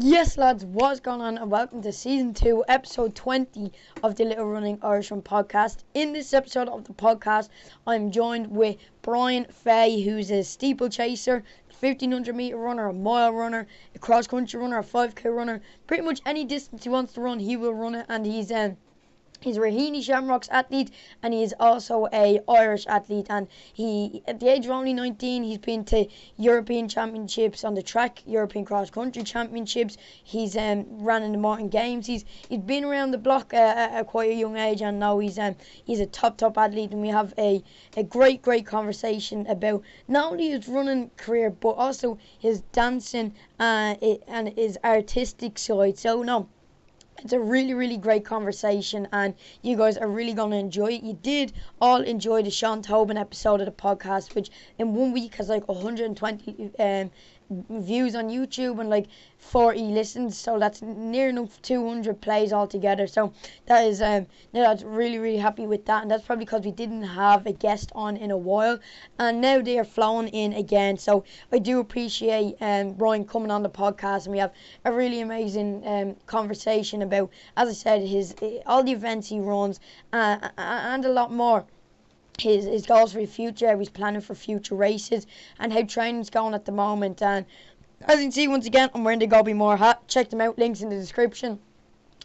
Yes, lads, what's going on? And welcome to season 2, episode 20 of the Little Running Irishman podcast. In this episode of the podcast, I'm joined with Brian Fay, who's a steeplechaser, 1500 meter runner, a mile runner, a cross country runner, a 5k runner. Pretty much any distance he wants to run, he will run it. And he's a Raheny Shamrocks athlete, and he is also a Irish athlete. And he, at the age of only 19, he's been to European Championships on the track, European Cross Country Championships. He's ran in the Morton Games. He's been around the block at quite a young age, and now he's a top athlete. And we have a great conversation about not only his running career but also his dancing and his artistic side. So no. It's a really great conversation, and you guys are really going to enjoy it. You did all enjoy the Sean Tobin episode of the podcast, which in 1 week has like 120 views on YouTube and like 40 listens, so that's near enough 200 plays altogether. So that is that's really happy with that, and that's probably because we didn't have a guest on in a while, and now they are flowing in again. So I do appreciate Brian coming on the podcast, and we have a really amazing conversation about, as I said, his all the events he runs and a lot more. His goals for the future, he's planning for future races, and how training's going at the moment. And as you can see, once again, I'm wearing the Go Be More hat. Check them out, links in the description.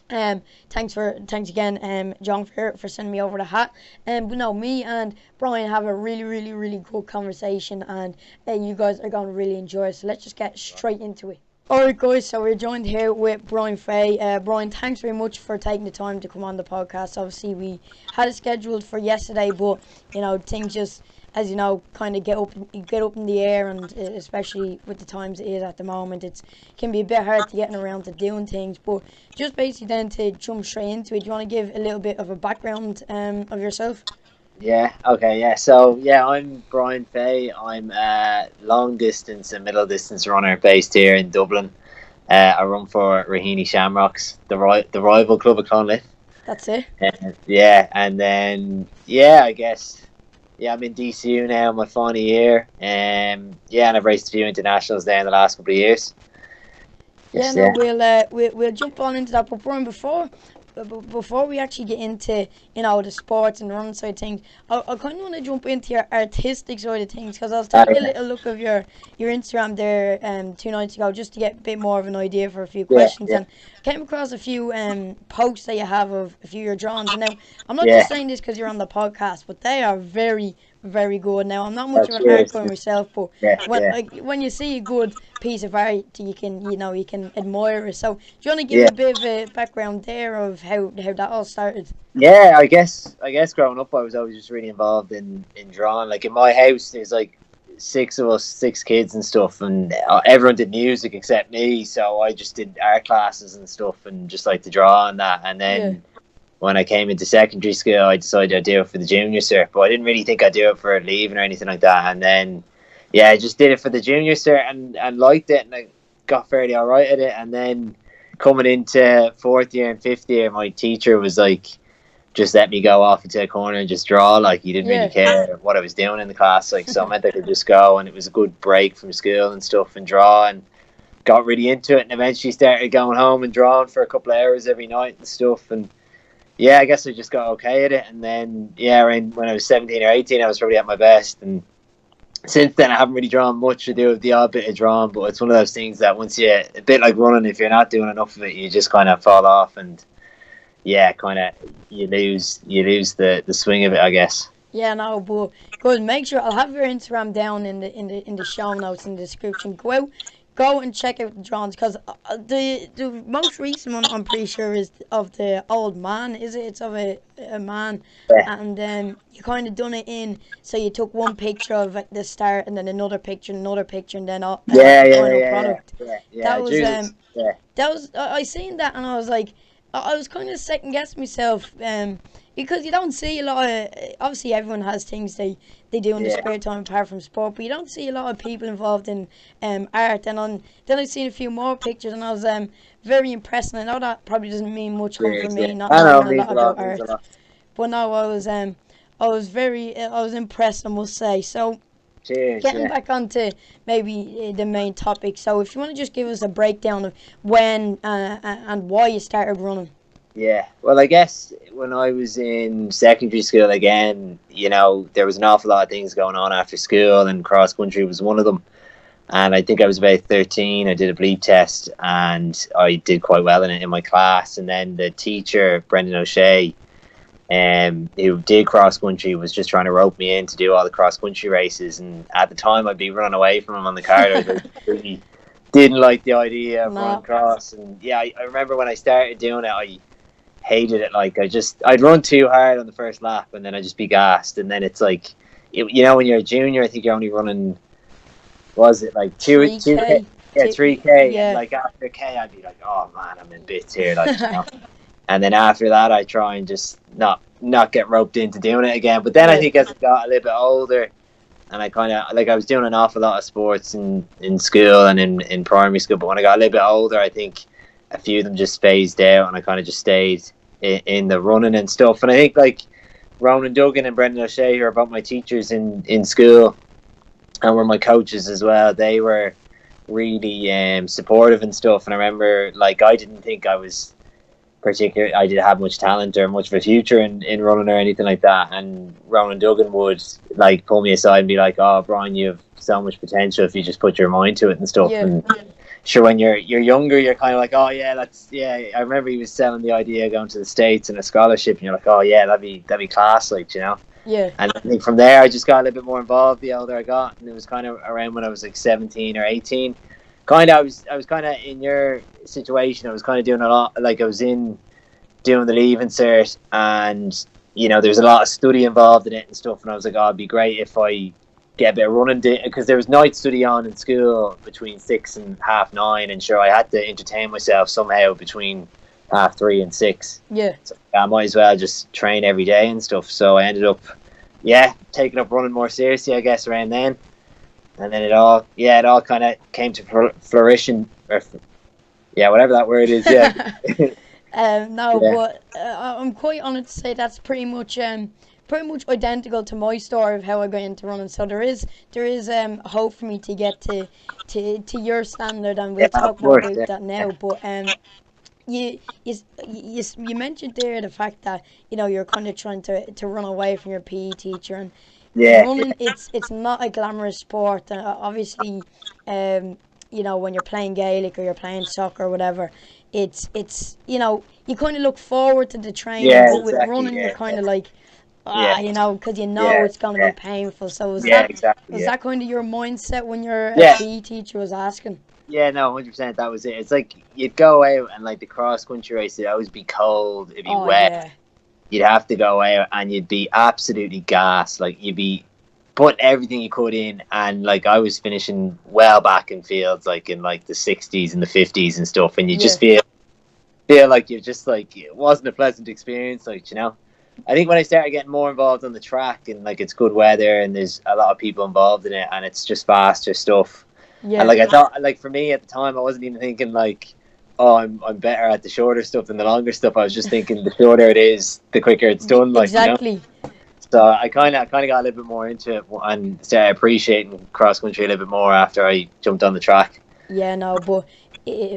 Thanks again, John, for sending me over the hat. But no, me and Brian have a really good conversation, and you guys are going to really enjoy it. So let's just get straight into it. Alright guys, so we're joined here with Brian Fay. Brian, thanks very much for taking the time to come on the podcast. Obviously we had it scheduled for yesterday, but you know, things just, as you know, kind of get up in the air, and especially with the times it is at the moment, it can be a bit hard to getting around to doing things. But just basically then to jump straight into it, do you want to give a little bit of a background of yourself? So I'm Brian Fay. I'm a long distance and middle distance runner based here in Dublin. I run for Raheny Shamrocks, the rival club of Clonliffe. That's it. And then I guess I'm in DCU now, my final year. And I've raced a few internationals there in the last couple of years. We'll jump on into that. But Brian, before we actually get into, you know, the sports and the running side of things, I kind of want to jump into your artistic side of things, because I was taking a little look of your Instagram there 2 nights ago, just to get a bit more of an idea for a few questions, and came across a few posts that you have of a few of your drawings. And now, I'm not just saying this because you're on the podcast, but they are very good. Now, I'm not much of an art guy myself, but when you see a good piece of art, you can admire it. So do you want to give a bit of a background there of how that all started? I guess growing up I was always just really involved in drawing. Like in my house there's like 6 of us, 6 kids and stuff, and everyone did music except me, so I just did art classes and stuff and just like to draw and that. And then when I came into secondary school, I decided I'd do it for the junior cert, but I didn't really think I'd do it for leaving or anything like that. And then I just did it for the junior cert and liked it, and I got fairly alright at it. And then coming into 4th year and 5th year, my teacher was like, just let me go off into a corner and just draw. Like, he didn't really care what I was doing in the class. Like, so I meant I could just go, and it was a good break from school and stuff, and draw, and got really into it, and eventually started going home and drawing for a couple of hours every night and stuff. And I guess I just got okay at it. And then when I was 17 or 18, I was probably at my best. And since then I haven't really drawn much. To do with the odd bit of drawing, but it's one of those things that once you, a bit like running, if you're not doing enough of it, you just kind of fall off, and you lose the swing of it, I guess. Yeah, no, but good. Make sure I'll have your Instagram down in the show notes in the description. Go and check out the drawings, because the most recent one I'm pretty sure is of the old man. Is it? It's of a man, and you kind of done it in. So you took one picture of at the start, and then another picture, and then the final product. That was I seen that, and I was like, I was kind of second guessing myself, because you don't see a lot of, obviously everyone has things they do in their spare time apart from sport, but you don't see a lot of people involved in art. And then I seen a few more pictures, and I was very impressed. And I know that probably doesn't mean much for me, not knowing a lot about art. But no, I was impressed, I must say. So Cheers. Getting back onto maybe the main topic. So if you want to just give us a breakdown of when and why you started running. Yeah. Well, I guess when I was in secondary school again, there was an awful lot of things going on after school, and cross country was one of them. And I think I was about 13. I did a bleep test, and I did quite well in it in my class. And then the teacher, Brendan O'Shea, who did cross country, was just trying to rope me in to do all the cross country races. And at the time, I'd be running away from him on the card. I really didn't like the idea of running cross. And yeah, I remember when I started doing it, I hated it. Like I'd run too hard on the first lap, and then I'd just be gassed. And then it's like, when you're a junior, I think you're only running, was it like 3K? Yeah, 3K. Yeah. And like after K, I'd be like, oh man, I'm in bits here. Like, And then after that, I try and just not get roped into doing it again. But then I think as I got a little bit older, and I kind of, I was doing an awful lot of sports in school and in primary school. But when I got a little bit older, I think a few of them just phased out, and I kind of just stayed in the running and stuff. And I think like Ronan Duggan and Brendan O'Shea, who are both my teachers in school and were my coaches as well, they were really supportive and stuff. And I remember, like, I didn't think I did have much talent or much of a future in running or anything like that. And Ronan Duggan would like pull me aside and be like, "Oh, Brian, you have so much potential if you just put your mind to it and stuff." Yeah. And sure, when you're younger, you're kind of like, "Oh yeah, I remember he was selling the idea of going to the States and a scholarship, and you're like, "Oh yeah, that'd be class, like, Yeah. And I think from there, I just got a little bit more involved the older I got, and it was kind of around when I was like 17 or 18. I was kind of in your situation. I was kind of doing a lot. Like I was doing the leaving cert, and there's a lot of study involved in it and stuff. And I was like, oh, it'd be great if I get a bit of running, because there was night study on in school between 6 and 9:30, and sure, I had to entertain myself somehow between 3:30 and 6. Yeah. So I might as well just train every day and stuff. So I ended up, taking up running more seriously, I guess, around then. And then it all kind of came to fruition, or whatever that word is. Yeah. But I'm quite honest to say that's pretty much identical to my story of how I got into running. So there is hope for me to get to your standard, and we'll talk more about that now. But you mentioned there the fact that you're kind of trying to run away from your PE teacher, and running it's not a glamorous sport. Obviously, when you're playing Gaelic or you're playing soccer or whatever, it's you kind of look forward to the training, but with running you're kind of like because it's going to be painful. So was that kind of your mindset when your PE teacher was asking? Yeah, no, 100%. That was it. It's like you'd go out and like the cross country race, it'd always be cold, it'd be wet. Yeah. You'd have to go out and you'd be absolutely gassed. Like you'd be putting everything you could in, and like I was finishing well back in fields, like in like the 60s and the 50s and stuff, and you just feel like you're just like, it wasn't a pleasant experience, like, I think when I started getting more involved on the track, and like it's good weather and there's a lot of people involved in it, and it's just faster stuff. Yeah. And like I thought, like for me at the time, I wasn't even thinking like, oh, I'm better at the shorter stuff than the longer stuff. I was just thinking the shorter it is, the quicker it's done. Like, exactly. So I kind of got a little bit more into it and started appreciating cross country a little bit more after I jumped on the track. Yeah, no, but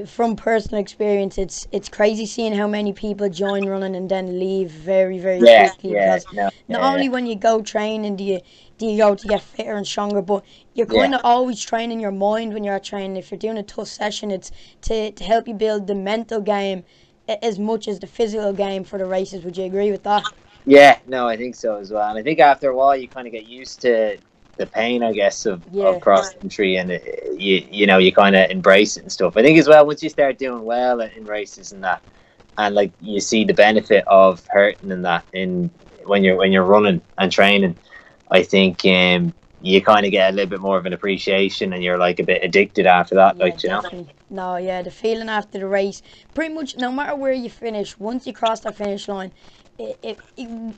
from personal experience, it's crazy seeing how many people join running and then leave very, very quickly. Because not only when you go training do you go to get fitter and stronger, but you're kind of always training your mind when you're training. If you're doing a tough session, it's to help you build the mental game as much as the physical game for the races. Would you agree with that? Yeah, no, I think so as well. And I think after a while you kind of get used to the pain, I guess, of cross country, and you kind of embrace it and stuff. I think as well, once you start doing well in races and that, and like you see the benefit of hurting and that when you're running and training, I think you kind of get a little bit more of an appreciation, and you're like a bit addicted after that, like, definitely. No, the feeling after the race, pretty much no matter where you finish, once you cross that finish line,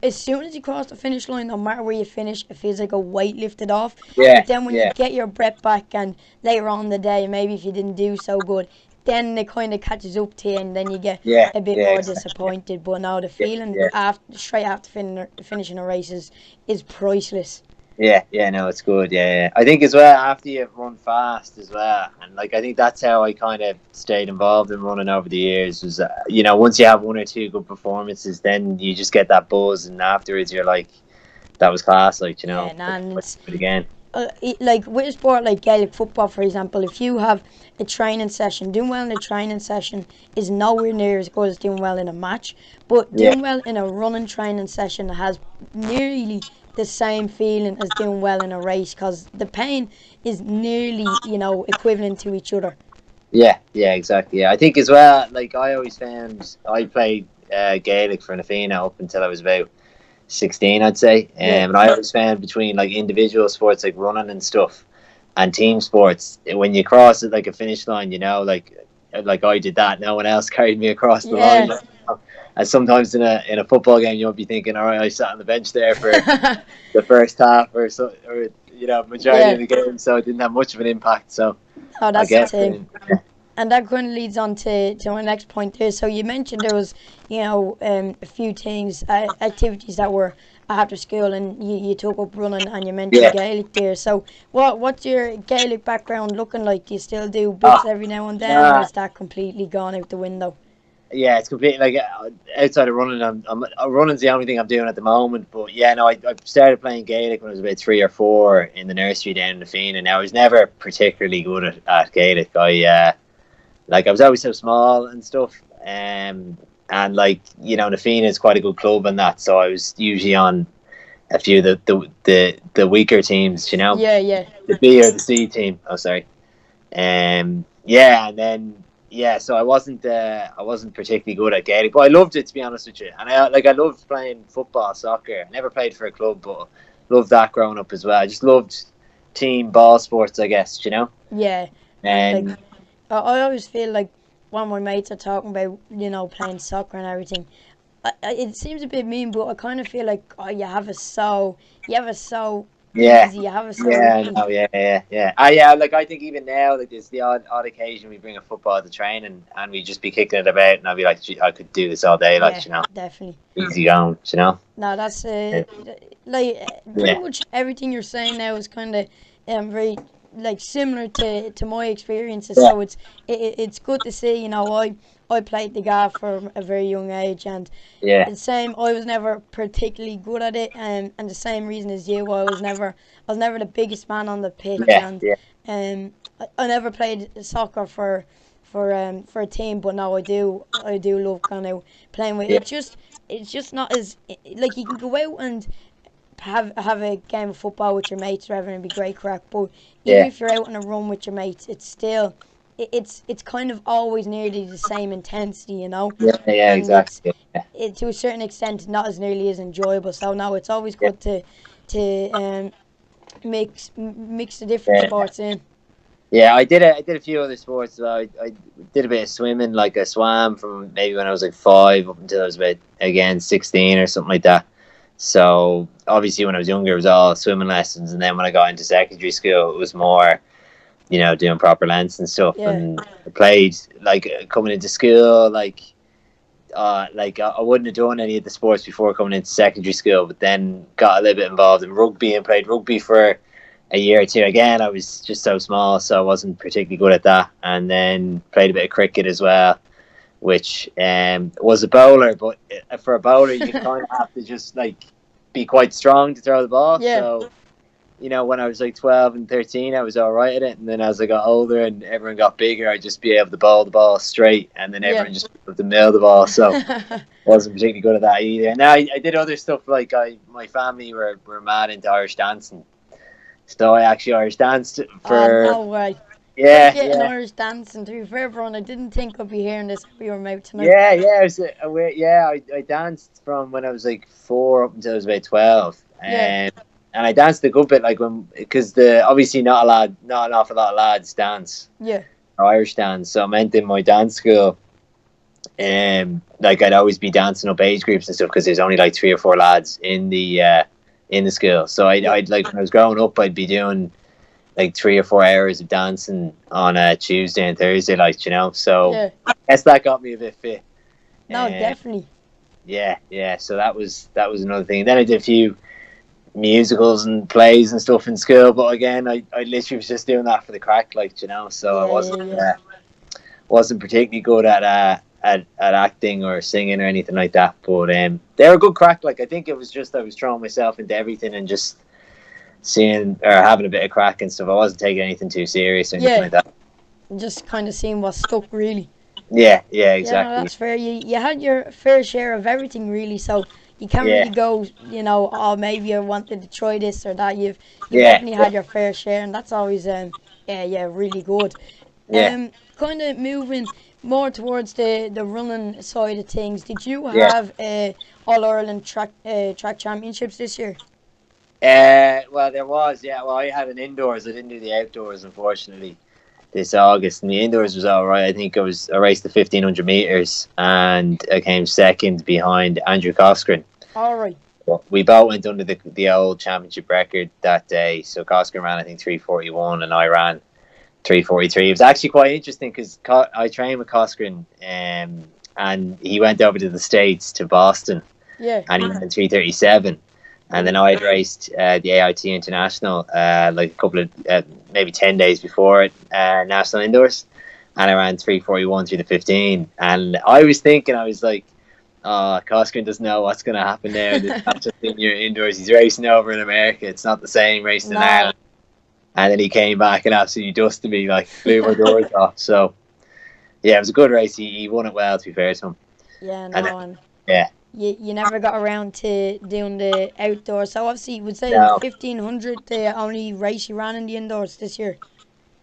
as soon as you cross the finish line, no matter where you finish, it feels like a weight lifted off. But then when you get your breath back, and later on in the day, maybe if you didn't do so good, then it kind of catches up to you, and then you get a bit more disappointed. But now the feeling straight after finishing a race is priceless. Yeah, no, it's good. Yeah. I think as well after you run fast as well, and like I think that's how I kind of stayed involved in running over the years. Was once you have one or two good performances, then you just get that buzz, and afterwards you're like, that was class. Like Yeah, nah, and let's do it again. like with a sport like Gaelic football, for example, if you have a training session, doing well in a training session is nowhere near as good as doing well in a match. But Yeah, doing well in a running training session has nearly the same feeling as doing well in a race because the pain is nearly, equivalent to each other. yeah, exactly. Yeah, I think as well. Like I always found, I played Gaelic for Nafina up until I was about 16, I'd say. Yeah, And I always found between like individual sports like running and stuff and team sports, when you cross it like a finish line, like I did that, no one else carried me across the line. yeah. And sometimes in a football game, you'll be thinking, all right, I sat on the bench there for the first half or so, or majority Yeah. of the game, so it didn't have much of an impact. So Oh, I that's the guess, thing. And that kind of leads on to my next point there. So you mentioned there was, a few things, activities that were after school, and you took up running, and you mentioned yeah. Gaelic there. So what's your Gaelic background looking like? Do you still do bits Oh, every now and then, or nah, is that completely gone out the window? yeah, it's completely like outside of running. Running's the only thing I'm doing at the moment. But yeah, no, I started playing Gaelic when I was about 3 or 4 in the nursery down in the Fianna. And I was never particularly good at Gaelic. I was always so small and stuff. And like the Fianna is quite a good club and that, so I was usually on a few of the weaker teams. Yeah, yeah, The B or the C team. Oh, sorry. Yeah, and then so I wasn't particularly good at Gaelic, but I loved it, to be honest with you. And I loved playing football, soccer. I never played for a club, but loved that growing up as well. I just loved team ball sports, I guess. yeah. And like, And I always feel like when my mates are talking about, playing soccer and everything, it seems a bit mean, but I kind of feel like, oh, you have it so yeah, easy, you have it so yeah, easy. no, yeah. Yeah, like I think even now, like there's the odd occasion we bring a football to training and we just be kicking it about, and I'll be like, gee, I could do this all day, Yeah, like definitely. easy going. No, that's Yeah, like pretty yeah, much everything you're saying now is kind of very like similar to my experiences. yeah, So it's good to see. I played the guitar from a very young age, and yeah, the same. I was never particularly good at it, and the same reason as you. I was never the biggest man on the pitch, yeah, and yeah, I never played soccer for a team. But now I do love kind of playing with yeah, it. It's just not as like you can go out and have a game of football with your mates, whatever, and it'd be great crack. But even yeah, if you're out on a run with your mates, it's still it's kind of always nearly the same intensity. yeah, And it's exactly. Yeah, to a certain extent not as nearly as enjoyable. So no, it's always yeah, good to mix the different yeah. sports in. Yeah, I did a few other sports. I did a bit of swimming. Like I swam from maybe when I was like 5 up until I was about again 16 or something like that. So obviously when I was younger, it was all swimming lessons, and then when I got into secondary school, it was more doing proper lengths and stuff. Yeah, And I played like coming into school, like I wouldn't have done any of the sports before coming into secondary school, but then got a little bit involved in rugby and played rugby for a year or two. Again, I was just so small, so I wasn't particularly good at that. And then played a bit of cricket as well, which was a bowler, but for a bowler, you kind of have to just like be quite strong to throw the ball. yeah, So when I was like 12 and 13, I was all right at it. And then as I got older and everyone got bigger, I'd just be able to bowl the ball straight, and then yeah. everyone just able to mill the ball. So wasn't particularly good at that either. And I did other stuff, like my family were mad into Irish dancing. So I actually Irish danced for, No way. yeah, Cricket and yeah. Irish dancing. To be fair, Brian, I didn't think I'd be hearing this out of your mouth tonight. Yeah. I danced from when I was like 4 up until I was about 12. Yeah, And I danced a good bit, like because the obviously not an awful lot of lads dance, yeah, or Irish dance. So I meant in my dance school, like I'd always be dancing up age groups and stuff because there's only like 3 or 4 lads in the school. So yeah, I'd like when I was growing up, I'd be doing like 3 or 4 hours of dancing on a Tuesday and Thursday, So yeah. I guess that got me a bit fit. No, Uh, definitely. yeah. So that was another thing. Then I did a few musicals and plays and stuff in school. But again, I literally was just doing that for the crack, like, So I wasn't particularly good at acting or singing or anything like that. But they were good crack. Like, I think it was just I was throwing myself into everything and just seeing or having a bit of crack and stuff. I wasn't taking anything too serious or anything like that. Just kind of seeing what stuck, really. Yeah, exactly. Yeah, no, that's fair. You had your fair share of everything, really, so you can't really go, oh, maybe I wanted to try this or that. You've definitely had your fair share, and that's always, really good. Yeah. Kind of moving more towards the running side of things, did you have All-Ireland track championships this year? Well, there was, Well, I had an indoors. I didn't do the outdoors, unfortunately, this August. And the indoors was all right. I think I raced the 1,500 meters, and I came second behind Andrew Coscoran. All right. We both went under the old championship record that day. So Coscoran ran, I think, 3:41, and I ran 3:43. It was actually quite interesting because I trained with Coscoran, and he went over to the States, to Boston. Yeah. And he ran 3:37. And then I had raced the AIT International like a couple of, maybe 10 days before it, National Indoors. And I ran 3:41 through the 15. And I was thinking, I was like, Coscoran doesn't know what's going to happen now. It's not just in your indoors. He's racing over in America. It's not the same racing in Ireland. And then he came back and absolutely dusted me, like blew my doors off. So, yeah, it was a good race. He won it well, to be fair to him. Yeah, You never got around to doing the outdoors. So obviously, you would say 1,500 the only race you ran in the indoors this year.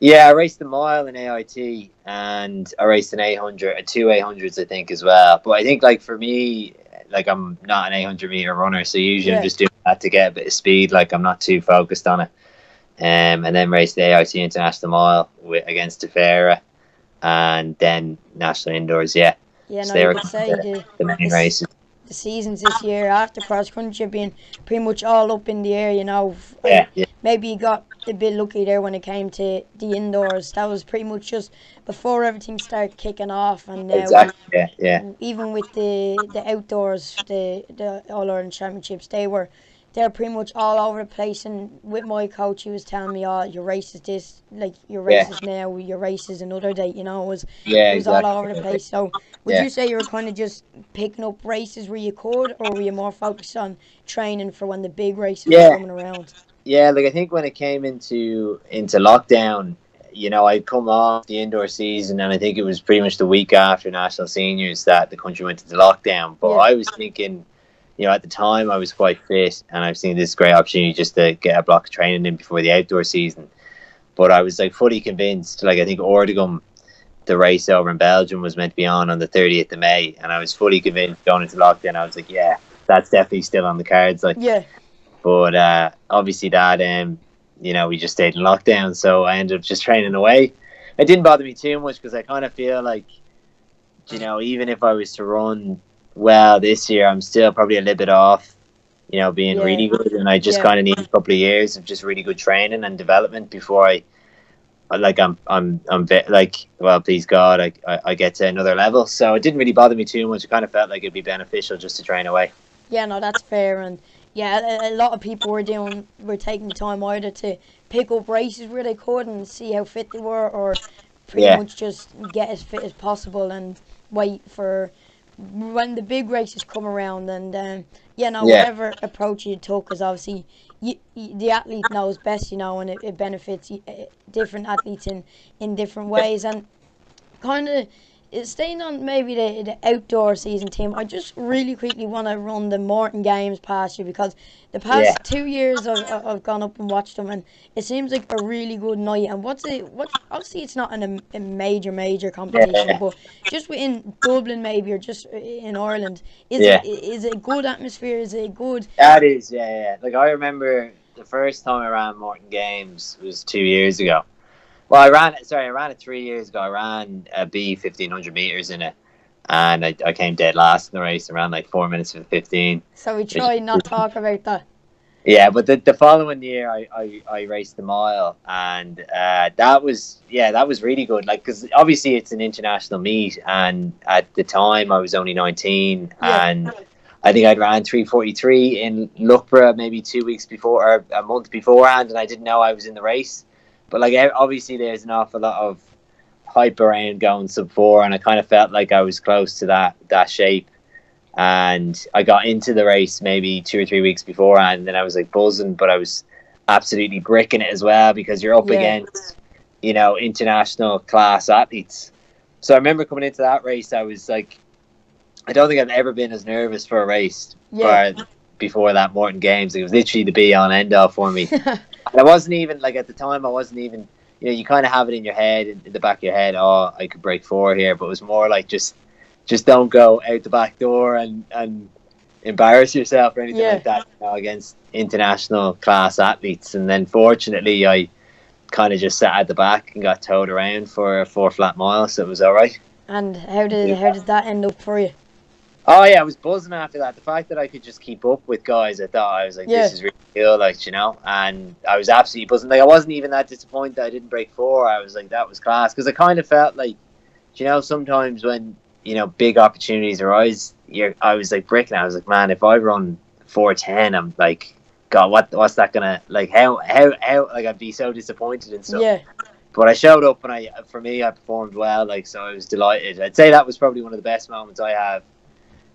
Yeah, I raced the mile in AIT, and I raced an 800, 2 800s, I think, as well. But I think, like, for me, like, I'm not an 800 meter runner, so usually I'm just doing that to get a bit of speed. Like, I'm not too focused on it. And then raced the AIT International Mile against Tefera, and then National Indoors. Yeah, no, so they you could say the main races. The seasons this year after cross country being pretty much all up in the air, Maybe you got a bit lucky there when it came to the indoors. That was pretty much just before everything started kicking off, and now even with the outdoors, the All-Ireland Championships, they're pretty much all over the place. And with my coach, he was telling me, your races this, like your races now, your races another day, it was all over the place. So would you say you were kind of just picking up races where you could, or were you more focused on training for when the big races were coming around? Yeah, like I think when it came into lockdown, I'd come off the indoor season, and I think it was pretty much the week after National Seniors that the country went into lockdown. But I was thinking, at the time I was quite fit, and I've seen this great opportunity just to get a block of training in before the outdoor season. But I was like fully convinced, like I think Ordegum, the race over in Belgium, was meant to be on the 30th of May, and I was fully convinced going into lockdown. I was like, yeah, that's definitely still on the cards. Like, but obviously that, we just stayed in lockdown, so I ended up just training away. It didn't bother me too much because I kind of feel like, even if I was to run well this year, I'm still probably a little bit off, being really good, and I just kind of need a couple of years of just really good training and development before I'm like, well, please God, I get to another level. So it didn't really bother me too much. It kind of felt like it'd be beneficial just to train away. Yeah, no, that's fair. And a lot of people were taking the time either to pick up races where they could and see how fit they were, or pretty much just get as fit as possible and wait for when the big races come around. And whatever approach you took, because obviously the athlete knows best, and it benefits different athletes in different ways. And kind of staying on maybe the outdoor season team, I just really quickly want to run the Morton Games past you, because the past 2 years I've gone up and watched them, and it seems like a really good night. And obviously it's not a major competition, but just within Dublin maybe, or just in Ireland, is it a good atmosphere? Is it good? That is, like I remember the first time I ran Morton Games was 2 years ago. Well, I ran it 3 years ago. I ran a B 1,500 meters in it, and I came dead last in the race. I ran like 4 minutes for the 15. So we try not talk about that. Yeah, but the following year I raced the mile, and that was really good. Like, because obviously it's an international meet, and at the time I was only 19, and I think I'd ran 3:43 in Loughborough maybe 2 weeks before or a month beforehand, and I didn't know I was in the race. But like obviously, there's an awful lot of hype around going sub 4, and I kind of felt like I was close to that shape. And I got into the race maybe 2 or 3 weeks beforehand, and then I was like buzzing, but I was absolutely bricking it as well because you're up against, international class athletes. So I remember coming into that race, I was like, I don't think I've ever been as nervous for a race before that Morton Games. It was literally the be on end all for me. And I wasn't even like at the time. I wasn't even. You kind of have it in your head, in the back of your head. Oh, I could break 4 here, but it was more like just don't go out the back door and embarrass yourself or anything like that. Against international class athletes. And then fortunately, I kind of just sat at the back and got towed around for a 4 flat mile, so it was all right. And how did that end up for you? Oh yeah, I was buzzing after that. The fact that I could just keep up with guys, I thought I was like, this is really cool, and I was absolutely buzzing. Like I wasn't even that disappointed that I didn't break 4. I was like, that was class, because I kind of felt like, sometimes when big opportunities arise, I was like bricking. I was like, man, if I run 4:10, I'm like, God, what's that gonna like? How like I'd be so disappointed and stuff. Yeah. But I showed up, and I performed well. Like, so I was delighted. I'd say that was probably one of the best moments I have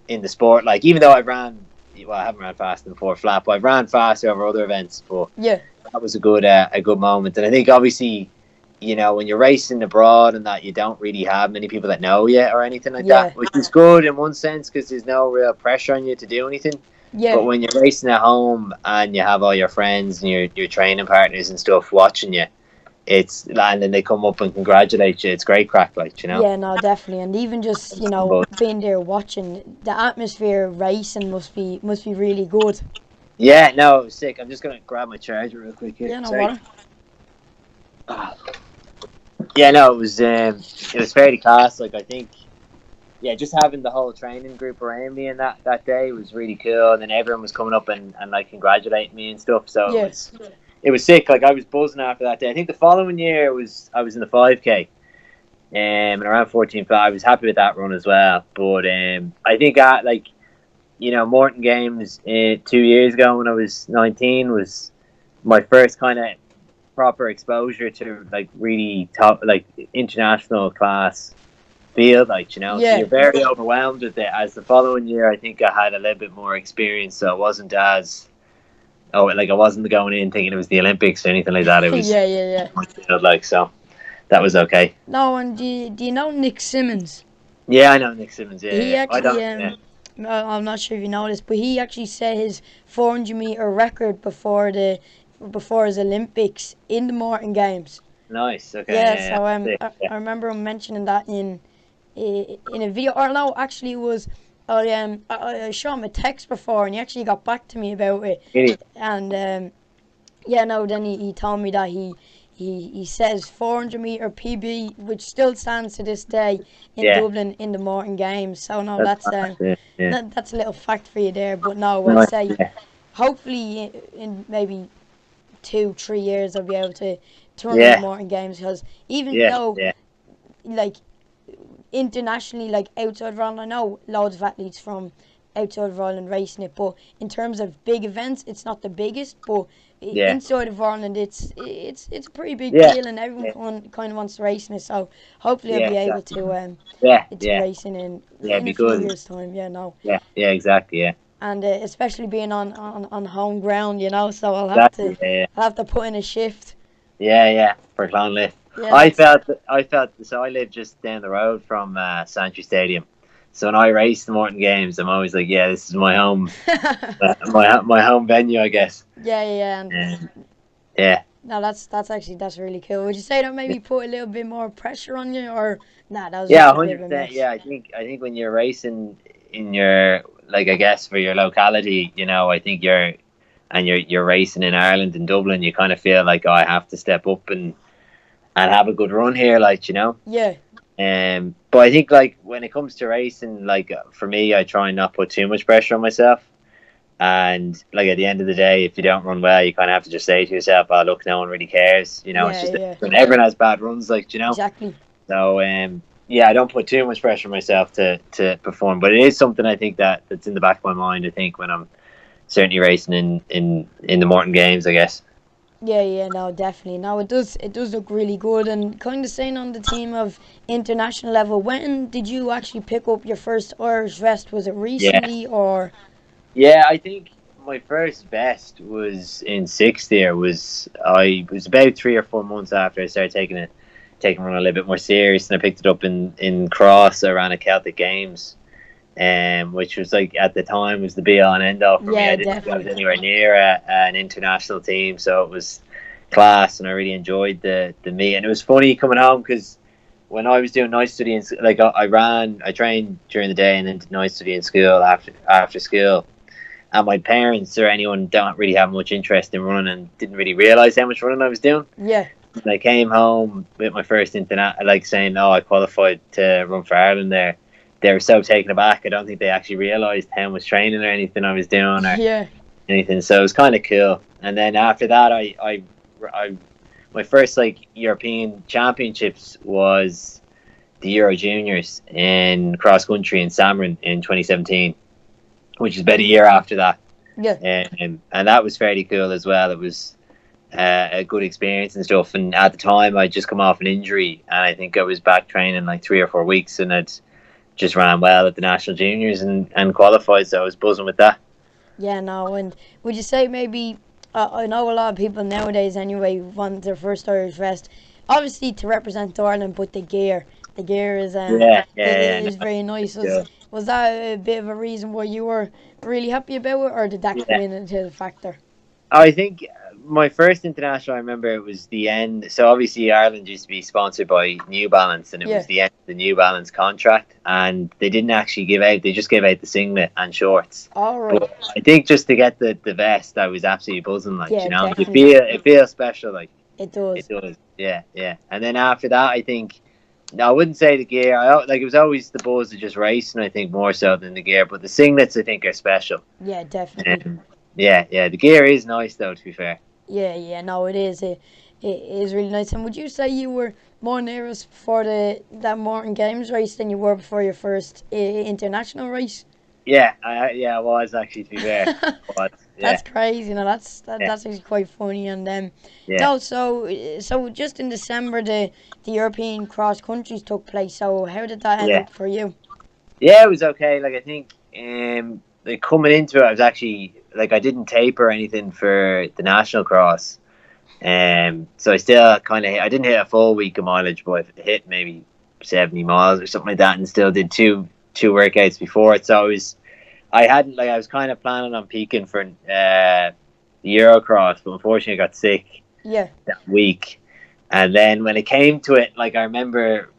in the sport. Like, even though I haven't ran fast in the 4 flat, but I've ran faster over other events. But that was a good moment. And I think obviously, when you're racing abroad and that, you don't really have many people that know you or anything like that, which is good in one sense because there's no real pressure on you to do anything. Yeah. But when you're racing at home and you have all your friends and your training partners and stuff watching you, and then they come up and congratulate you. It's great crack, like, Yeah, no, definitely. And even just, being there watching, the atmosphere racing must be really good. Yeah, no, it was sick. I'm just going to grab my charger real quick here. Yeah, no water. Yeah, no, it was fairly class. Like, I think, just having the whole training group around me and that day was really cool. And then everyone was coming up and like congratulating me and stuff. So it was sick. Like, I was buzzing after that day. I think the following year I was in the 5K, and around 14 flat. I was happy with that run as well. But I think Morton Games 2 years ago when I was 19 was my first kind of proper exposure to like really top, like international class field, like, so you're very overwhelmed with it. As the following year, I think I had a little bit more experience, so it wasn't as I wasn't going in thinking it was the Olympics or anything like that. It was like, so that was okay. No, and do you know Nick Simmons? Yeah, I know Nick Simmons. Yeah, he actually I'm not sure if you know this, but he actually set his 400-meter record before his Olympics in the Morton Games. Nice. Okay. Yeah. So I remember him mentioning that in a video. Or no, actually, it was I shot him a text before, and he actually got back to me about it. Really? And then he told me that he says 400-meter PB, which still stands to this day in Dublin in the Morton Games. So no, that's a little fact for you there. But no, I'd say hopefully in maybe 2-3 years I'll be able to run the Morton Games, because even though like internationally, like outside of Ireland, I know loads of athletes from outside of Ireland racing it, but in terms of big events, it's not the biggest, but inside of Ireland, it's a pretty big deal, and everyone kind of wants to race in it. So hopefully I'll be able to racing in a few years' time. Yeah, exactly. And especially being on home ground, so I'll have to put in a shift. For Clonlift. I felt so. I live just down the road from Santry Stadium. So when I race the Morton Games, I'm always like, this is my home, my home venue, I guess. Yeah. No, that's really cool. Would you say that maybe put a little bit more pressure on you, or that was just 100%. Yeah, I think when you're racing in your, like, I guess for your locality, I think you're racing in Ireland and Dublin, you kind of feel like, I have to step up and have a good run here, like, Yeah. But I think, like, when it comes to racing, like, for me, I try and not put too much pressure on myself. And, like, at the end of the day, if you don't run well, you kind of have to just say to yourself, look, no one really cares. It's just when everyone has bad runs, like, Exactly. So, yeah, I don't put too much pressure on myself to perform, but it is something I think that's in the back of my mind. I think when I'm certainly racing in the Morton Games, I guess. Yeah, yeah, no, definitely. No, it does look really good. And kind of staying on the team of international level, when did you actually pick up your first Irish vest? Was it Yeah, recently or? yeah. I think my first vest was in sixth year. Was about 3 or 4 months after I started taking running a little bit more serious, and I picked it up in Cross. I ran a Celtic Games, which was like at the time was the be all and end all for me. I Yeah, didn't think I was definitely. anywhere near an international team, so it was class, and I really enjoyed the meet. And it was funny coming home because when I was doing night study, like I trained during the day and then did night study in school after school. And my parents or anyone don't really have much interest in running and didn't really realize how much running I was doing. Yeah, And I came home with my first internet, like saying, "Oh, I qualified to run for Ireland." There, they were so taken aback. I don't think they actually realised how much training or anything I was doing or yeah, anything. So it was kind of cool. And then after that, I my first like European Championships was the Euro Juniors in cross country in Samarin in 2017, which is about a year after that. yeah. And that was fairly cool as well. It was a good experience and stuff. And at the time, I'd just come off an injury, and I think I was back training like 3 or 4 weeks, and I'd just ran well at the national juniors and qualified. So I was buzzing with that. Yeah, no, and would you say maybe I know a lot of people nowadays anyway want their first Irish vest, obviously to represent Ireland, but the gear is Yeah, it yeah, yeah. is very nice. No, Was that a bit of a reason why you were really happy about it, or did that come yeah. in into the factor? I think my first international, I remember it was the end. So obviously Ireland used to be sponsored by New Balance, and it Yeah. was the end of the New Balance contract, and they didn't actually give out. They just gave out the singlet and shorts. All right. But I think just to get the vest, I was absolutely buzzing. Like Yeah, you know, definitely. it feels special. Like It it does. does. Yeah, yeah. And then after that, I think. No, I wouldn't say the gear. Like it was always the buzz of just racing. I think more so than the gear, but the singlets I think are special. Yeah, definitely. Yeah, yeah. The gear is nice though. To be fair. Yeah, yeah. No, it is. It is really nice. And would you say you were more nervous for the that Morton Games race than you were before your first international race? Yeah, I was actually, to be fair. I was, yeah, That's crazy. You know, yeah, that's actually quite funny. And yeah, no, so just in December the European cross countries took place. So how did that end yeah, up for you? yeah. It was okay. Like I think, like coming into it, I was actually like I didn't tape or anything for the national cross. So I still kind of I didn't hit a full week of mileage, but I hit maybe 70 miles or something like that, and still did two workouts before it. So I hadn't like I was kind of planning on peaking for the Eurocross, but unfortunately I got sick Yeah. that week. And then when it came to it, like I remember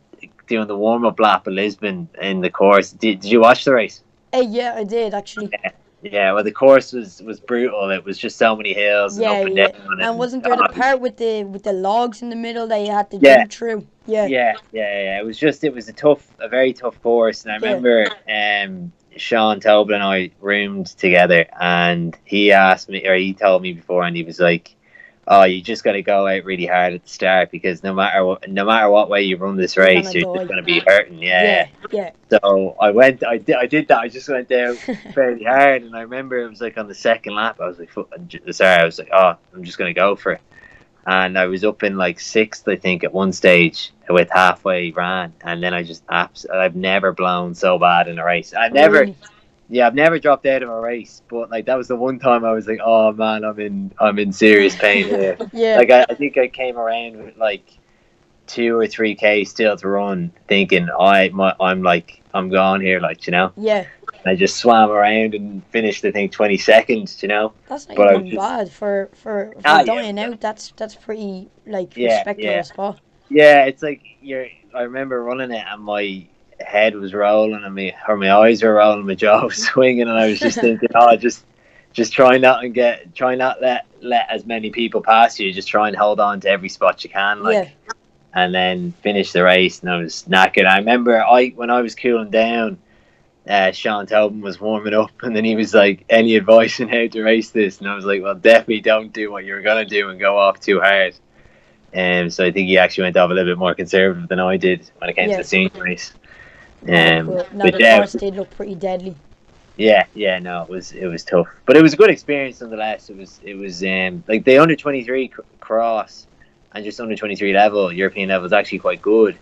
doing the warm up lap of Lisbon in the course. Did you watch the race? Yeah, I did actually. Yeah, well the course was brutal. It was just so many hills and Yeah, up and down yeah. it. And And, wasn't there the it was, part with the logs in the middle that you had to yeah, jump through? Yeah, yeah. It was a very tough course. And I yeah, remember Sean Tobin and I roomed together, and he asked me, or he told me before, and he was like, "Oh, you just got to go out really hard at the start because no matter what way you run this you're race, gonna you're just die. going to be hurting." Yeah, Yeah, yeah. yeah. So I did that. I just went down fairly hard, and I remember it was like on the second lap, I was like, sorry, I was like, "Oh, I'm just going to go for it." And I was up in like sixth, I think, at one stage with halfway ran, and then I've never blown so bad in a race. Really? I've never dropped out of a race, but like that was the one time I was like, oh man, I'm in serious pain here. Yeah, Like I think I came around with like 2 or 3 K still to run, thinking I'm gone here, like you know. yeah. I just swam around and finished, I think, 20 seconds, you know. That's not But I was even just bad for yeah, dying out. That's pretty like yeah, respectable yeah. spot. Yeah, it's like I remember running it, and my head was rolling, and my eyes were rolling, my jaw was swinging, and I was just thinking, oh, just try not let as many people pass you. Just try and hold on to every spot you can, Yeah, like, and then finish the race. And I was knackered. I remember when I was cooling down, Sean Tobin was warming up, and then he was like, "Any advice on how to race this?" And I was like, "Well, definitely don't do what you're gonna do and go off too hard." So I think he actually went off a little bit more conservative than I did when it came to the senior race. No, the course did look pretty deadly. Yeah, no, it was tough, but it was a good experience nonetheless. It was like the under 23 cross and just under 23 level, European level is actually quite good.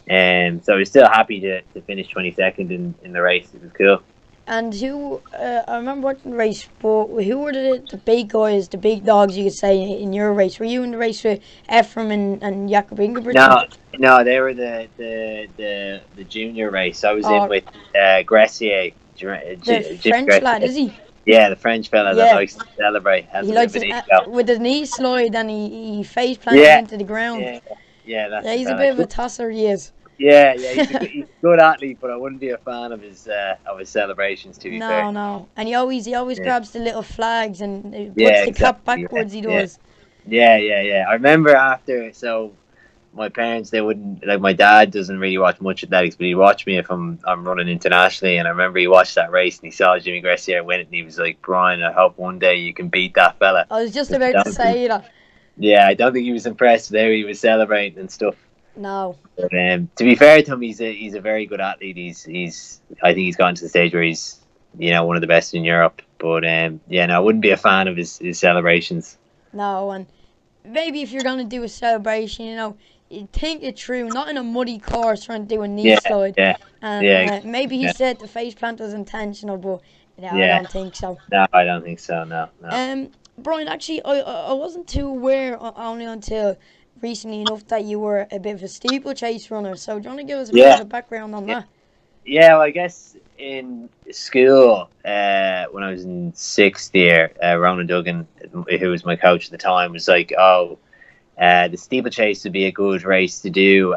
So I was still happy to finish 22nd in the race. It was cool. And who, I remember watching the race, but who were the big guys, the big dogs, you could say, in your race? Were you in the race with Ephraim and Jakob Ingebrigtsen? No, they were the junior race. I was in with Gressier. The French Gressier. Lad, is he? Yeah, the French fella that likes to celebrate. He likes it with his knee slide and he face planted into the ground. Yeah, he's a bit of a tosser, he is. Yeah, he's a good athlete, but I wouldn't be a fan of his celebrations, to be fair. No, and he always grabs the little flags and puts the cap backwards. He does. Yeah. I remember after, so my parents, they wouldn't, like, my dad doesn't really watch much athletics, but he'd watch me if I'm running internationally. And I remember he watched that race and he saw Jimmy Gressier win it, and he was like, "Brian, I hope one day you can beat that fella." I was just about to say that. Yeah, I don't think he was impressed with how he was celebrating and stuff. No. But, to be fair to him, he's a very good athlete. I think he's gotten to the stage where he's, one of the best in Europe. But no, I wouldn't be a fan of his celebrations. No, and maybe if you're gonna do a celebration, you think it through, not in a muddy course trying to do a knee slide. And maybe he said the face plant was intentional, but I don't think so. No, I don't think so. No. Brian, actually, I wasn't too aware only until recently enough that you were a bit of a steeplechase runner. So do you want to give us a bit of a background on that? Yeah, well, I guess in school, when I was in sixth year, Ronan Duggan, who was my coach at the time, was like, the steeplechase would be a good race to do.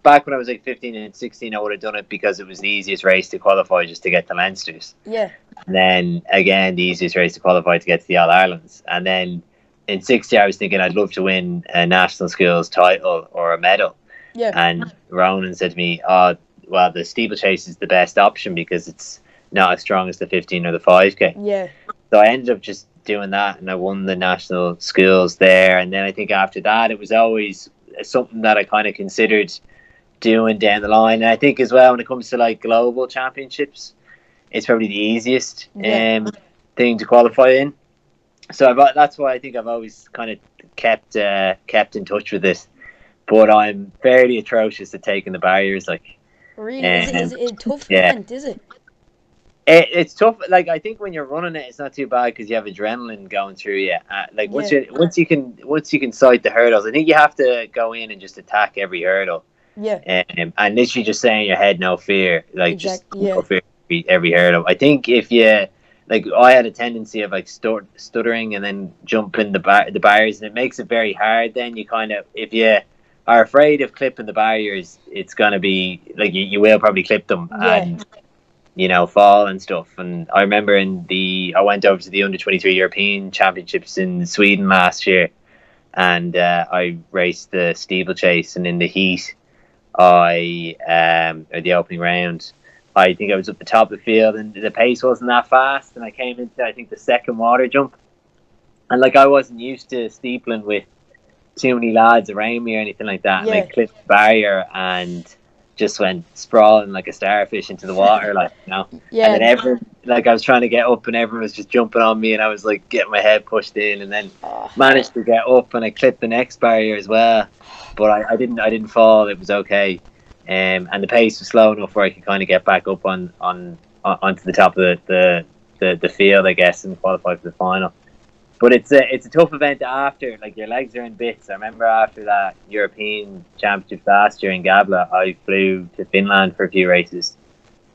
Back when I was like 15 and 16, I would have done it because it was the easiest race to qualify just to get to Leinsters. Yeah. And then, again, the easiest race to qualify to get to the All-Irelands. And then in sixth year, I was thinking I'd love to win a national skills title or a medal. Yeah. And Ronan said to me, well, the steeplechase is the best option because it's not as strong as the 15 or the 5K. Yeah. So I ended up just doing that, and I won the national skills there. And then I think after that, it was always something that I kind of considered doing down the line. And I think as well, when it comes to like global championships, it's probably the easiest thing to qualify in. So that's why I think I've always kind of kept in touch with this. But I'm fairly atrocious at taking the barriers. Really? Is it a tough event, is it? It's tough. Like, I think when you're running it, it's not too bad because you have adrenaline going through you. Once you can sight the hurdles, I think you have to go in and just attack every hurdle. Yeah. And literally just say in your head, no fear. No fear every hurdle. I think if you, I had a tendency of stuttering and then jumping the barriers, and it makes it very hard. Then you kind of, if you are afraid of clipping the barriers, it's gonna be you will probably clip them and fall and stuff. And I remember I went over to the under 23 European Championships in Sweden last year, and I raced the steeplechase, and in the heat, or the opening round, I think I was at the top of the field, and the pace wasn't that fast, and I came into, I think, the second water jump, and I wasn't used to steepling with too many lads around me or anything like that, and I clipped the barrier and just went sprawling like a starfish into the water, Yeah. And then everyone, I was trying to get up, and everyone was just jumping on me, and I was getting my head pushed in, and then managed to get up, and I clipped the next barrier as well, but I didn't fall. It was okay, and the pace was slow enough where I could kind of get back up onto the top of the field, I guess, and qualify for the final. But it's a tough event after. Your legs are in bits. I remember after that European Championship last year in Gabla, I flew to Finland for a few races,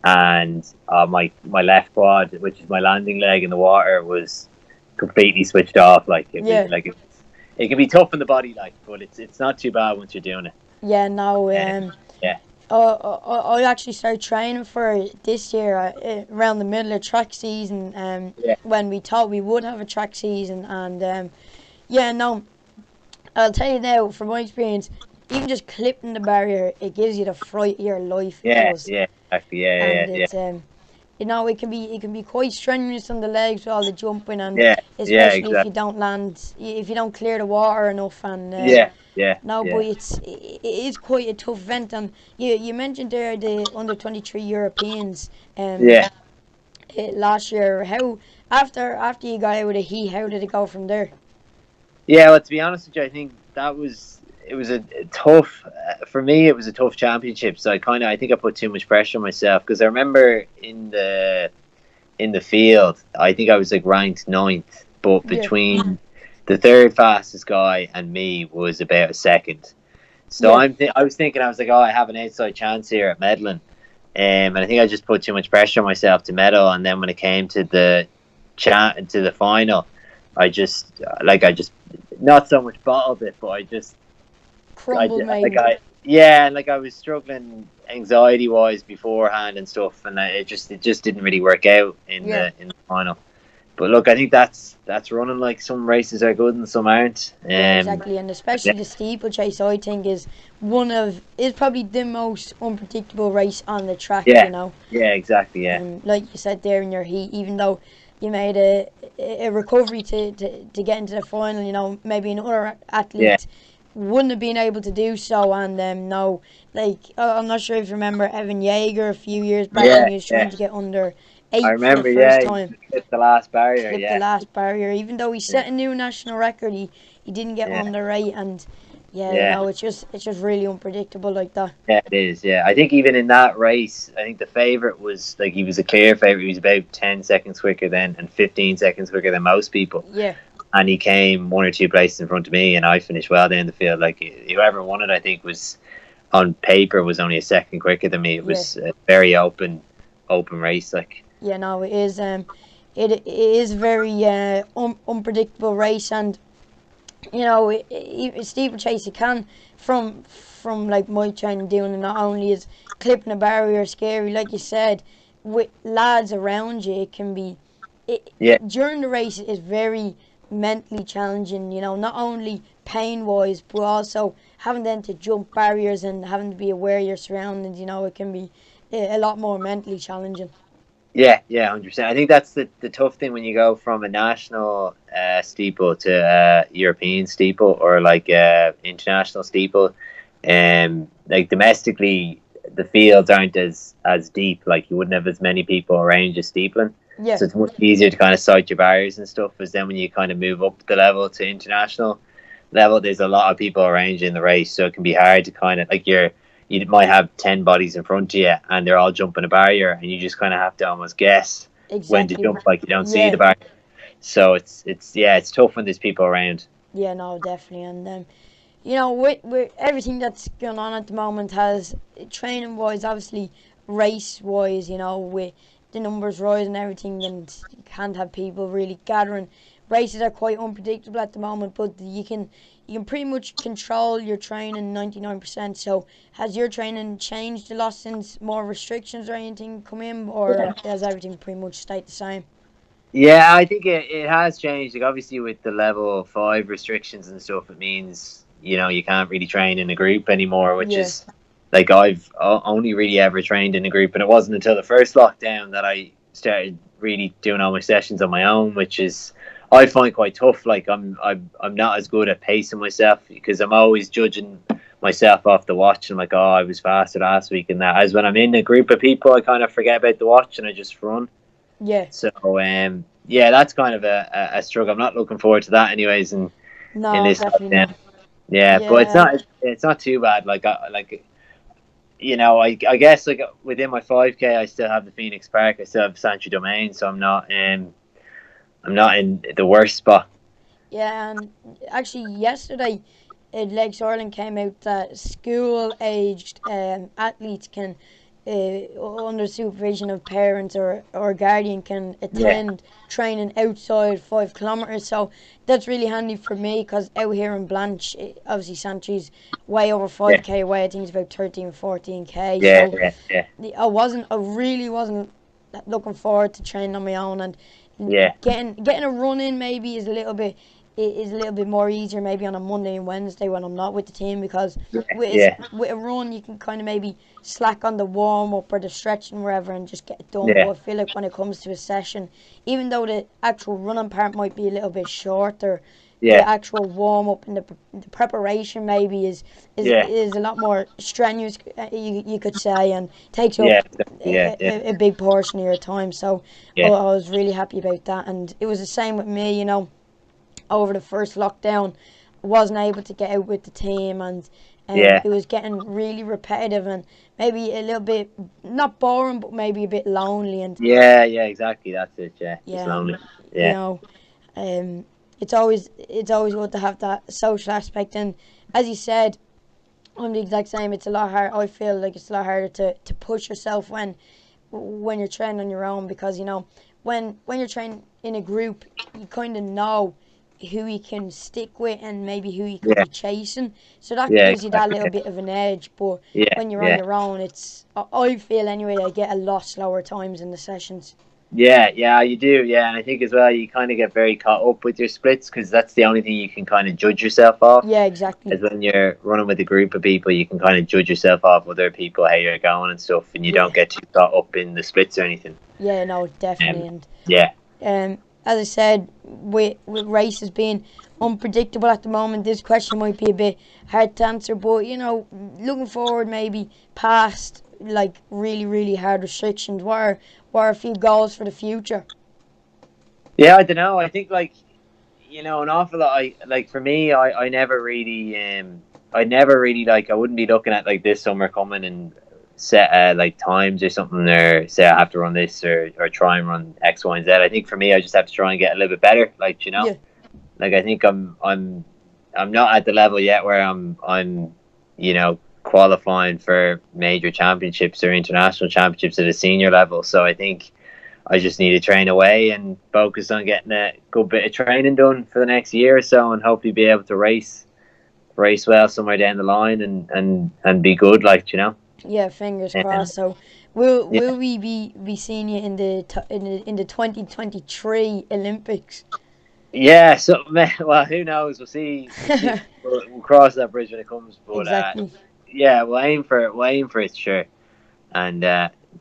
and my left quad, which is my landing leg in the water, was completely switched off. It can be tough on the body, but it's not too bad once you're doing it. Yeah, no. I actually started training for it this year around the middle of track season, when we thought we would have a track season, and I'll tell you now, from my experience, even just clipping the barrier, it gives you the fright of your life. Yeah, exactly. it can be quite strenuous on the legs with all the jumping, and Yeah, yeah, especially if you exactly. don't land, if you don't clear the water enough, and Yeah, yeah, no, but yeah. it is quite a tough event. And you mentioned there the under 23 Europeans Yeah. last year. How after you got out of the heat, how did it go from there? Yeah, well, to be honest with you, I think it was a tough for me. It was a tough championship, so I think I put too much pressure on myself because I remember in the field, I think I was like ranked ninth, but Yeah, between the third fastest guy and me was about a second. So yeah, I was thinking I was like, oh, I have an outside chance here at medaling, and I think I just put too much pressure on myself to medal. And then when it came to the final, I just not so much bottled it, but crumbled maybe. yeah, and like I was struggling anxiety wise beforehand and stuff, and it just didn't really work out Yeah. in the final. But look, I think that's running. Like some races are good and some aren't. Yeah, exactly, and Yeah, especially the steeplechase, I think is probably the most unpredictable race on the track. yeah, yeah, exactly. Yeah, And like you said there in your heat, even though you made a recovery to get into the final, maybe another yeah, athlete wouldn't have been able to do so. And no, like I'm not sure if you remember Evan Yeager a few years back when yeah, he was yeah. trying to get under I 8 for the remember. first Yeah, he time. hit the last barrier. Slipped the Yeah, last barrier, even though he yeah, set a new national record. He didn't get yeah, under 8, and yeah, yeah. it's just really unpredictable like that. Yeah, it is. Yeah, I think even in that race, I think the favorite was like he was a clear favorite. He was about 10 seconds quicker than and 15 seconds quicker than most people, Yeah, and he came one or two places in front of me, and I finished well down the field. Like whoever won it, I think was on paper was only a second quicker than me. It yeah, was a very open race. Like yeah. No, it is. It is very unpredictable race, and steeplechase, you can from like my training doing it, not only is clipping a barrier scary, like you said, with lads around you, it can be yeah, during the race it is very mentally challenging, not only pain wise but also having then to jump barriers and having to be aware of your surroundings. It can be a lot more mentally challenging. yeah, yeah, 100%. I think that's the tough thing when you go from a national steeple to European steeple or like international steeple. Like domestically, the fields aren't as deep. Like you wouldn't have as many people around you steepling, Yeah, so it's much easier to kind of sight your barriers and stuff. As then when you kind of move up the level to international level, there's a lot of people around you in the race, so it can be hard to kind of like you might have 10 bodies in front of you and they're all jumping a barrier, and you just kind of have to almost guess when to exactly. jump, like you don't see Yeah, the barrier. So it's tough when there's people around. yeah, no, definitely. And with everything that's going on at the moment, has training wise, obviously race wise, with the numbers rising and everything, and you can't have people really gathering. Races are quite unpredictable at the moment, but you can pretty much control your training 99%. So has your training changed a lot since more restrictions or anything come in, or has everything pretty much stayed the same? Yeah, I think it has changed. Like obviously with the level 5 restrictions and stuff, it means you can't really train in a group anymore, which Yeah, is like I've only really ever trained in a group, and it wasn't until the first lockdown that I started really doing all my sessions on my own, which is I find quite tough. Like I'm not as good at pacing myself because I'm always judging myself off the watch and like, oh, I was faster last week and that. As when I'm in a group of people, I kind of forget about the watch and I just run. yeah. So yeah, that's kind of a struggle. I'm not looking forward to that, anyways. In No, this definitely lockdown, not. yeah, but Yeah, it's not too bad. I guess like within my 5K, I still have the Phoenix Park. I still have Sancho Domain, so I'm not in the worst spot. yeah, and actually yesterday, Legs Ireland came out that school-aged athletes can, under supervision of parents or guardian, can Yeah, attend training outside 5 kilometers. So that's really handy for me because out here in Blanche, obviously Santry's way over yeah, 5k away. I think it's about 13, 14k. yeah, So yeah, yeah, I really wasn't looking forward to training on my own, and yeah, getting a run in maybe is a little bit is a little bit more easier maybe on a Monday and Wednesday when I'm not with the team, because Yeah. with a run you can kind of maybe slack on the warm up or the stretching wherever and just get it done. Yeah. But I feel like when it comes to a session, even though the actual running part might be a little bit shorter, the Yeah. actual warm up and the preparation maybe Yeah. is a lot more strenuous, you could say, and takes up Yeah. Yeah. Yeah. a big portion of your time. So I Yeah. was really happy about that, and it was the same with me. Over the first lockdown, I wasn't able to get out with the team, and Yeah. it was getting really repetitive and maybe a little bit not boring, but maybe a bit lonely. And Yeah. Yeah. Exactly. That's it. Yeah. Just yeah, and lonely. Yeah. um, it's always good to have that social aspect. And as you said, I'm the exact same. It's a lot hard. I feel like it's a lot harder to push yourself when you're training on your own, because when you're training in a group, you kind of know who you can stick with and maybe who you could Yeah. be chasing, so that Yeah. gives you that little Exactly. bit of an edge. But Yeah. when you're on Yeah. your own, I feel anyway, I get a lot slower times in the sessions. Yeah, yeah, you do. Yeah, and I think as well you kind of get very caught up with your splits because that's the only thing you can kind of judge yourself off. Yeah, exactly. As when you're running with a group of people, you can kind of judge yourself off other people, how you're going and stuff, and you Yeah, don't get too caught up in the splits or anything. yeah, no, definitely. And Yeah, as I said, with races being unpredictable at the moment, this question might be a bit hard to answer. But looking forward, maybe past like really really hard restrictions, what are a few goals for the future? yeah. I don't know. I think an awful lot. For me, I never really I wouldn't be looking at like this summer coming and set like times or something, or say I have to run this or try and run X, Y, and Z. I think for me, I just have to try and get a little bit better. Yeah, I think I'm not at the level yet where I'm qualifying for major championships or international championships at a senior level. So I think I just need to train away and focus on getting a good bit of training done for the next year or so, and hopefully be able to race well somewhere down the line and be good, yeah. Fingers Um, crossed. So, will yeah, will we be seeing you in the 2023 Olympics? yeah. So well, who knows? We'll see. We'll see. We'll cross that bridge when it comes. But Exactly. yeah, we'll aim for it. We'll aim for it, sure, and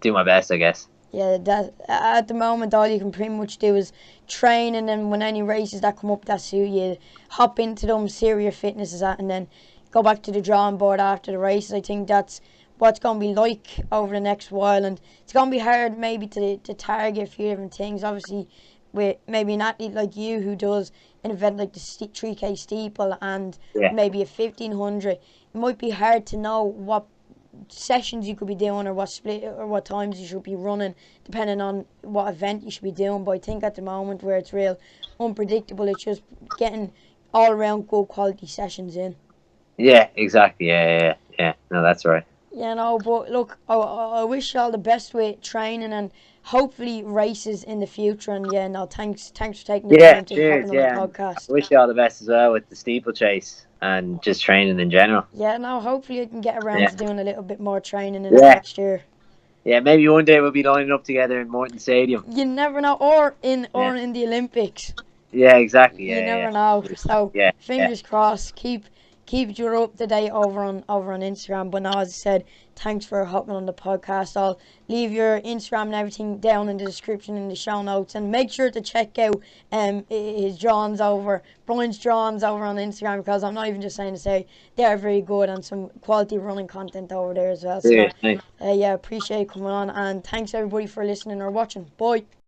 do my best, I guess. Yeah, that at the moment all you can pretty much do is train, and then when any races that come up that suit you, hop into them, see where your fitness is at, and then go back to the drawing board after the races. I think that's what's going to be like over the next while, and it's going to be hard maybe to target a few different things. Obviously, with maybe an athlete like you who does an event like the 3K steeple and Yeah, maybe a 1500, it might be hard to know what sessions you could be doing or what split or what times you should be running depending on what event you should be doing. But I think at the moment where it's real unpredictable, it's just getting all around good quality sessions in. yeah, exactly. Yeah. No, that's right. But look, I wish you all the best with training and hopefully races in the future. And thanks for taking the Yeah, time to cheers. hopping on the Yeah, and I podcast. wish you all the best as well with the steeplechase and just training in general. Hopefully I can get around Yeah, to doing a little bit more training in the yeah, next year. yeah. Maybe one day we'll be lining up together in Morton Stadium. You never know, or in Yeah, the Olympics. yeah, exactly. You Yeah, never know. yeah, So yeah, yeah. fingers crossed. Keep you up to date over on Instagram. But now, as I said, thanks for hopping on the podcast. I'll leave your Instagram and everything down in the description in the show notes, and make sure to check out his Brian's drawings over on Instagram, because I'm not even just saying to say they're very good and some quality running content over there as well. So Cheers. Thanks. yeah, appreciate you coming on, and thanks everybody for listening or watching. Bye.